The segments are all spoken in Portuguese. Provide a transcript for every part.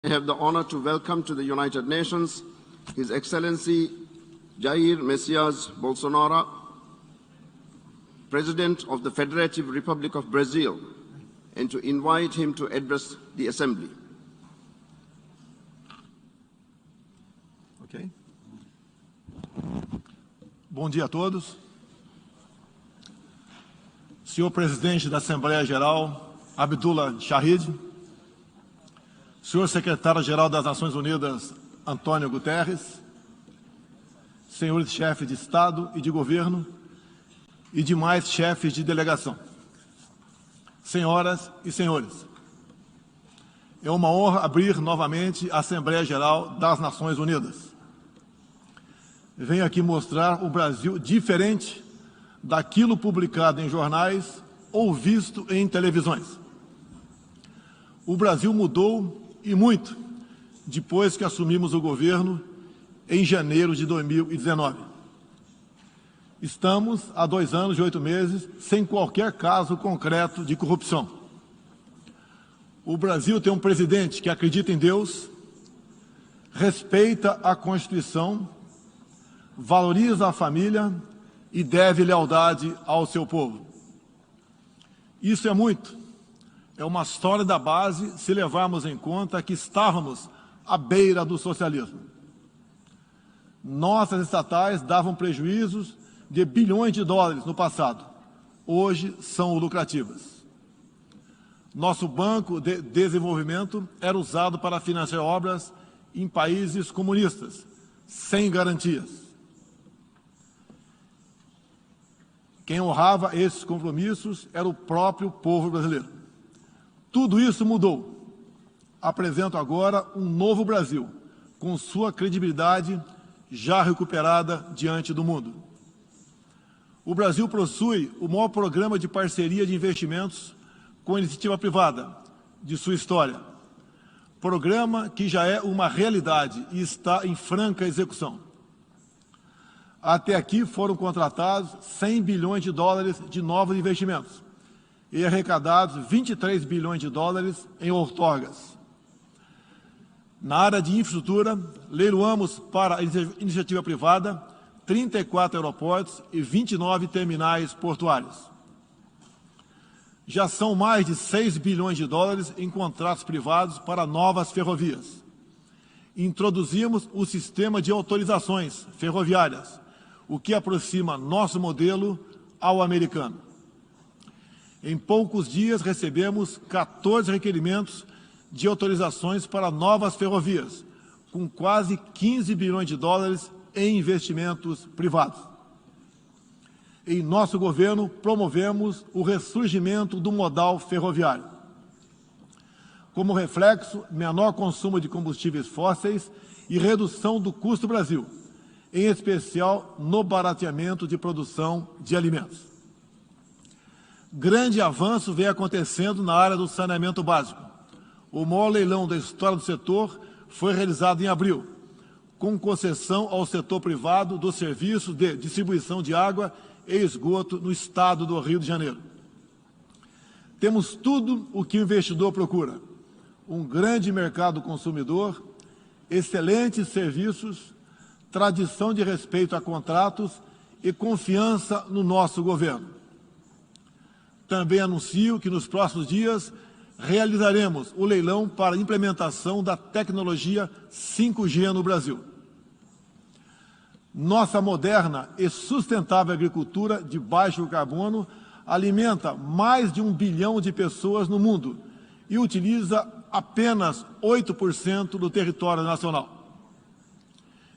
I have the honor to welcome to the United Nations His Excellency Jair Messias Bolsonaro, President of the Federative Republic of Brazil, and to invite him to address the Assembly. Ok. Bom dia a todos. Senhor Presidente da Assembleia Geral, Abdullah Shahid, Senhor Secretário-Geral das Nações Unidas, Antônio Guterres, senhores chefes de Estado e de Governo e demais chefes de delegação, senhoras e senhores, é uma honra abrir novamente a Assembleia Geral das Nações Unidas. Venho aqui mostrar o Brasil diferente daquilo publicado em jornais ou visto em televisões. O Brasil mudou e muito depois que assumimos o governo em janeiro de 2019. Estamos há 2 anos e 8 meses sem qualquer caso concreto de corrupção. O Brasil tem um presidente que acredita em Deus, respeita a Constituição, valoriza a família e deve lealdade ao seu povo. Isso é muito. É uma história da base se levarmos em conta que estávamos à beira do socialismo. Nossas estatais davam prejuízos de bilhões de dólares no passado. Hoje são lucrativas. Nosso Banco de Desenvolvimento era usado para financiar obras em países comunistas, sem garantias. Quem honrava esses compromissos era o próprio povo brasileiro. Tudo isso mudou. Apresento agora um novo Brasil, com sua credibilidade já recuperada diante do mundo. O Brasil possui o maior programa de parceria de investimentos com a iniciativa privada de sua história. Programa que já é uma realidade e está em franca execução. Até aqui foram contratados 100 bilhões de dólares de novos investimentos e arrecadados 23 bilhões de dólares em outorgas. Na área de infraestrutura, leiloamos para a iniciativa privada 34 aeroportos e 29 terminais portuários. Já são mais de 6 bilhões de dólares em contratos privados para novas ferrovias. Introduzimos o sistema de autorizações ferroviárias, o que aproxima nosso modelo ao americano. Em poucos dias recebemos 14 requerimentos de autorizações para novas ferrovias, com quase 15 bilhões de dólares em investimentos privados. Em nosso governo, promovemos o ressurgimento do modal ferroviário. Como reflexo, menor consumo de combustíveis fósseis e redução do custo do Brasil, em especial no barateamento de produção de alimentos. Grande avanço vem acontecendo na área do saneamento básico. O maior leilão da história do setor foi realizado em abril, com concessão ao setor privado dos serviços de distribuição de água e esgoto no estado do Rio de Janeiro. Temos tudo o que o investidor procura: um grande mercado consumidor, excelentes serviços, tradição de respeito a contratos e confiança no nosso governo. Também anuncio que nos próximos dias realizaremos o leilão para a implementação da tecnologia 5G no Brasil. Nossa moderna e sustentável agricultura de baixo carbono alimenta mais de 1 bilhão de pessoas no mundo e utiliza apenas 8% do território nacional.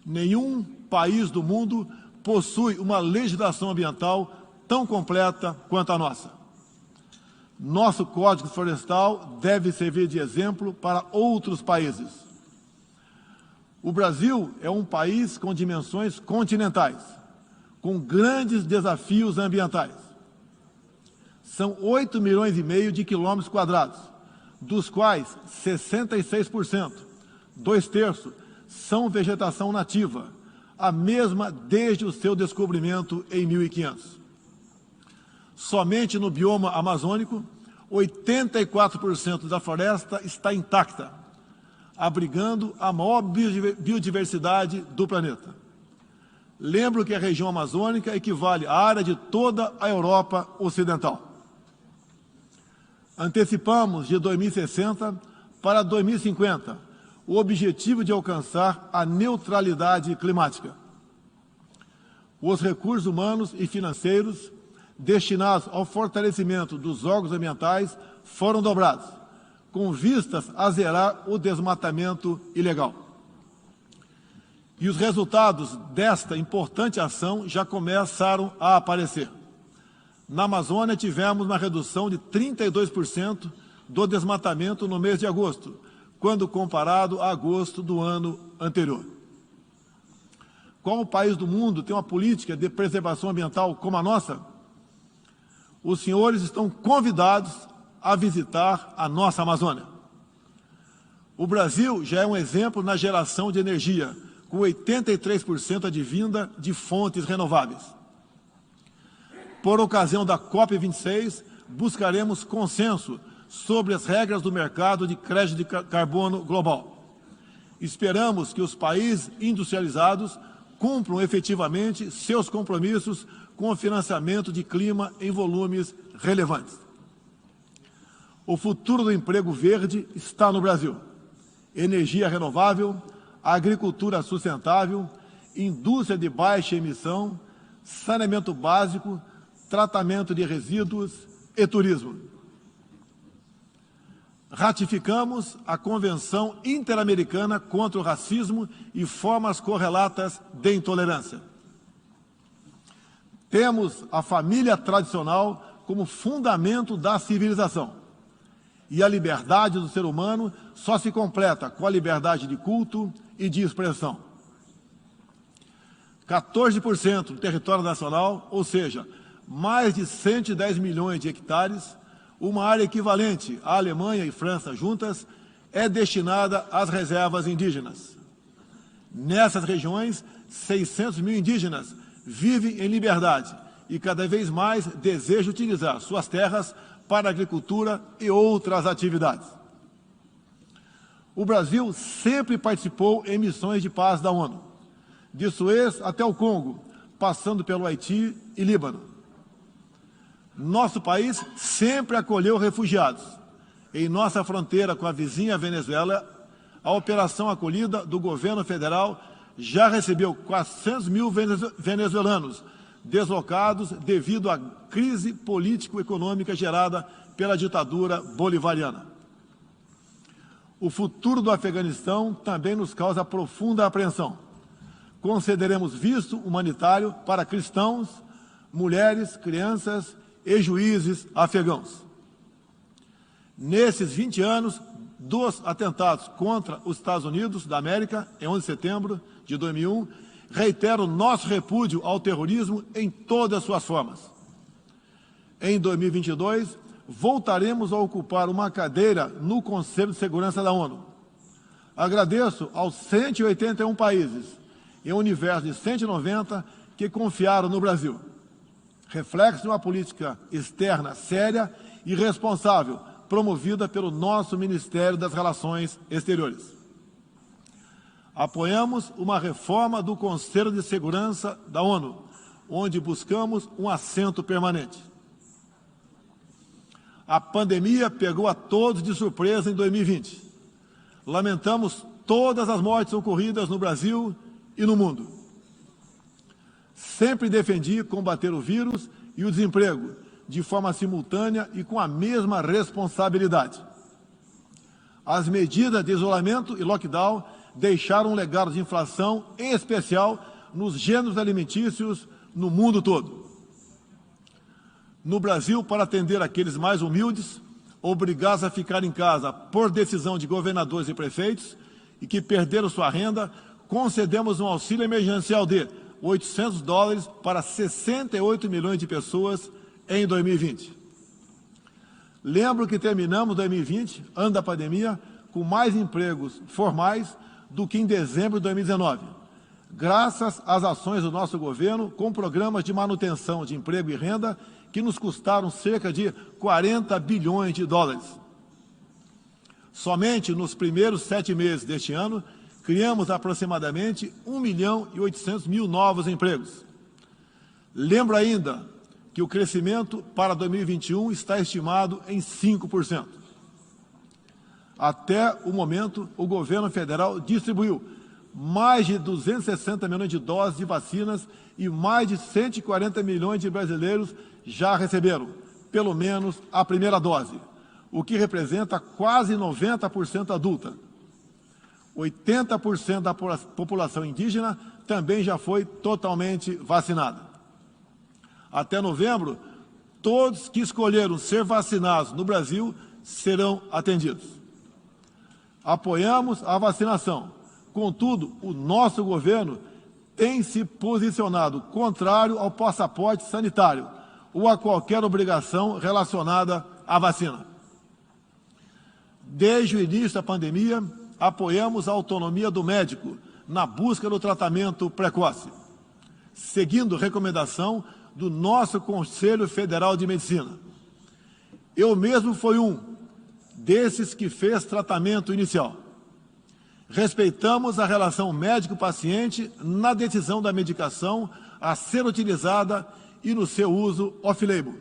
Nenhum país do mundo possui uma legislação ambiental tão completa quanto a nossa. Nosso Código Florestal deve servir de exemplo para outros países. O Brasil é um país com dimensões continentais, com grandes desafios ambientais. São 8,5 milhões de quilômetros quadrados, dos quais 66%, 2/3, são vegetação nativa, a mesma desde o seu descobrimento em 1500. Somente no bioma amazônico, 84% da floresta está intacta, abrigando a maior biodiversidade do planeta. Lembro que a região amazônica equivale à área de toda a Europa Ocidental. Antecipamos de 2060 para 2050 o objetivo de alcançar a neutralidade climática. Os recursos humanos e financeiros destinados ao fortalecimento dos órgãos ambientais foram dobrados, com vistas a zerar o desmatamento ilegal. E os resultados desta importante ação já começaram a aparecer. Na Amazônia, tivemos uma redução de 32% do desmatamento no mês de agosto, quando comparado a agosto do ano anterior. Qual país do mundo tem uma política de preservação ambiental como a nossa? Os senhores estão convidados a visitar a nossa Amazônia. O Brasil já é um exemplo na geração de energia, com 83% advinda de fontes renováveis. Por ocasião da COP26, buscaremos consenso sobre as regras do mercado de crédito de carbono global. Esperamos que os países industrializados cumpram efetivamente seus compromissos com o financiamento de clima em volumes relevantes. O futuro do emprego verde está no Brasil. Energia renovável, agricultura sustentável, indústria de baixa emissão, saneamento básico, tratamento de resíduos e turismo. Ratificamos a Convenção Interamericana contra o Racismo e formas correlatas de intolerância. Temos a família tradicional como fundamento da civilização. E a liberdade do ser humano só se completa com a liberdade de culto e de expressão. 14% do território nacional, ou seja, mais de 110 milhões de hectares, uma área equivalente à Alemanha e França juntas, é destinada às reservas indígenas. Nessas regiões, 600 mil indígenas vivem em liberdade e cada vez mais desejam utilizar suas terras para a agricultura e outras atividades. O Brasil sempre participou em missões de paz da ONU, de Suez até o Congo, passando pelo Haiti e Líbano. Nosso país sempre acolheu refugiados. Em nossa fronteira com a vizinha Venezuela, a operação acolhida do governo federal já recebeu 400 mil venezuelanos deslocados devido à crise político-econômica gerada pela ditadura bolivariana. O futuro do Afeganistão também nos causa profunda apreensão. Concederemos visto humanitário para cristãos, mulheres, crianças e juízes afegãos. Nesses 20 anos dos atentados contra os Estados Unidos da América, em 11 de setembro de 2001, reitero nosso repúdio ao terrorismo em todas as suas formas. Em 2022, voltaremos a ocupar uma cadeira no Conselho de Segurança da ONU. Agradeço aos 181 países, em um universo de 190, que confiaram no Brasil. Reflexo de uma política externa séria e responsável, promovida pelo nosso Ministério das Relações Exteriores. Apoiamos uma reforma do Conselho de Segurança da ONU, onde buscamos um assento permanente. A pandemia pegou a todos de surpresa em 2020. Lamentamos todas as mortes ocorridas no Brasil e no mundo. Sempre defendi combater o vírus e o desemprego de forma simultânea e com a mesma responsabilidade. As medidas de isolamento e lockdown deixaram um legado de inflação, em especial nos gêneros alimentícios no mundo todo. No Brasil, para atender aqueles mais humildes, obrigados a ficar em casa por decisão de governadores e prefeitos e que perderam sua renda, concedemos um auxílio emergencial de $800 para 68 milhões de pessoas em 2020. Lembro que terminamos 2020, ano da pandemia, com mais empregos formais do que em dezembro de 2019, graças às ações do nosso governo com programas de manutenção de emprego e renda que nos custaram cerca de 40 bilhões de dólares. Somente nos primeiros 7 meses deste ano, criamos aproximadamente 1.800.000 novos empregos. Lembro ainda que o crescimento para 2021 está estimado em 5%. Até o momento, o governo federal distribuiu mais de 260 milhões de doses de vacinas e mais de 140 milhões de brasileiros já receberam, pelo menos, a primeira dose, o que representa quase 90% adulta. 80% da população indígena também já foi totalmente vacinada. Até novembro, todos que escolheram ser vacinados no Brasil serão atendidos. Apoiamos a vacinação. Contudo, o nosso governo tem se posicionado contrário ao passaporte sanitário ou a qualquer obrigação relacionada à vacina. Desde o início da pandemia, apoiamos a autonomia do médico na busca do tratamento precoce, seguindo recomendação do nosso Conselho Federal de Medicina. Eu mesmo fui um desses que fez tratamento inicial. Respeitamos a relação médico-paciente na decisão da medicação a ser utilizada e no seu uso off-label.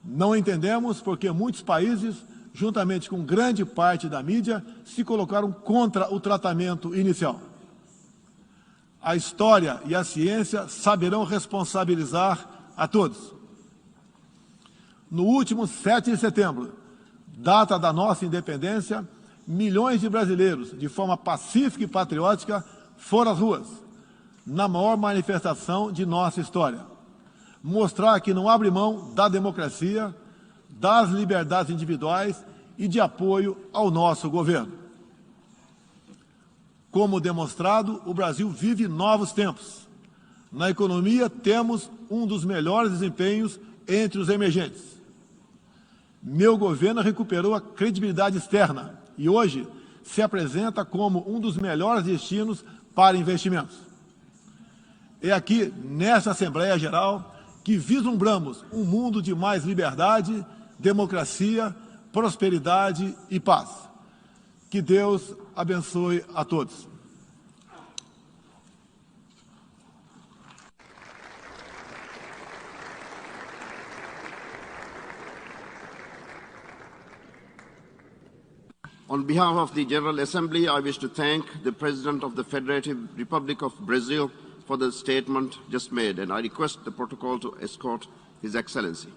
Não entendemos porque muitos países, juntamente com grande parte da mídia, se colocaram contra o tratamento inicial. A história e a ciência saberão responsabilizar a todos. No último 7 de setembro, data da nossa independência, milhões de brasileiros, de forma pacífica e patriótica, foram às ruas, na maior manifestação de nossa história. Mostrar que não abre mão da democracia, das liberdades individuais e de apoio ao nosso governo. Como demonstrado, o Brasil vive novos tempos. Na economia, temos um dos melhores desempenhos entre os emergentes. Meu governo recuperou a credibilidade externa e hoje se apresenta como um dos melhores destinos para investimentos. É aqui, nesta Assembleia Geral, que vislumbramos um mundo de mais liberdade, democracia, prosperidade e paz. Que Deus abençoe a todos. On behalf of the General Assembly, I wish to thank the President of the Federative Republic of Brazil for the statement just made, and I request the protocol to escort His Excellency.